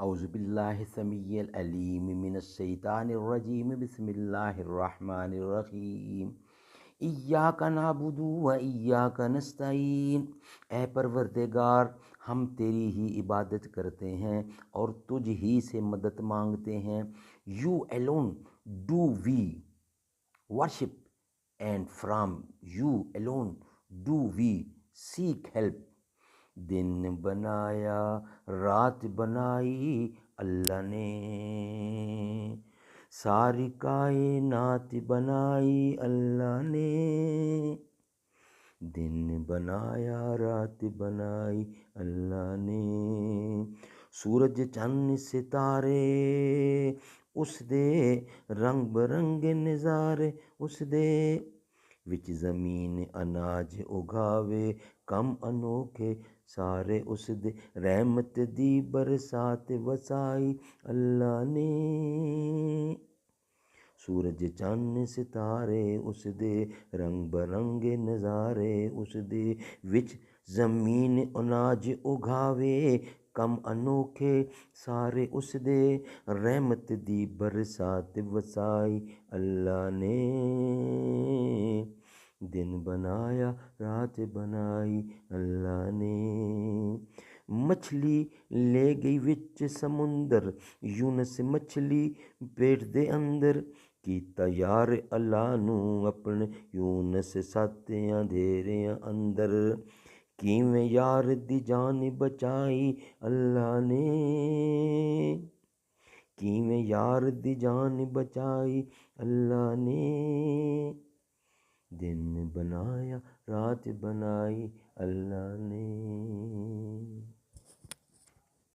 اعوذ باللہ السمیع العلیم من الشیطان الرجیم بسم اللہ الرحمن الرحیم ایاک نعبد و ایاک نستعین۔ اے پروردگار، ہم تیری ہی عبادت کرتے ہیں اور تجھ ہی سے مدد مانگتے ہیں۔ You alone do we worship and from you alone do we seek help۔ دن بنایا رات بنائی اللہ نے، ساری کائنات بنائی اللہ نے۔ دن بنایا رات بنائی اللہ نے، سورج چند ستارے اس دے، رنگ برنگ نظارے اس دے، وچ زمین اناج اگاوے کم انوکھے سارے اس دے، رحمت دی برسات وسائی اللہ نے۔ سورج چند ستارے اس دے، رنگ برنگ نظارے اس دے، وچ زمین اناج اگاوے کم انوکھے سارے اس دے، رحمت دی برسات وسائی اللہ نے۔ دن بنایا رات بنائی اللہ نے، مچھلی لے گئی وچ سمندر، یونس مچھلی پیٹ دے اندر، کیتا یار اللہ نو اپنے یونس سات اندھیریاں اندر، کیویں یار دی جان بچائی اللہ نے، کیویں یار دی جان بچائی اللہ نے۔ دن بنایا رات بنائی اللہ نے۔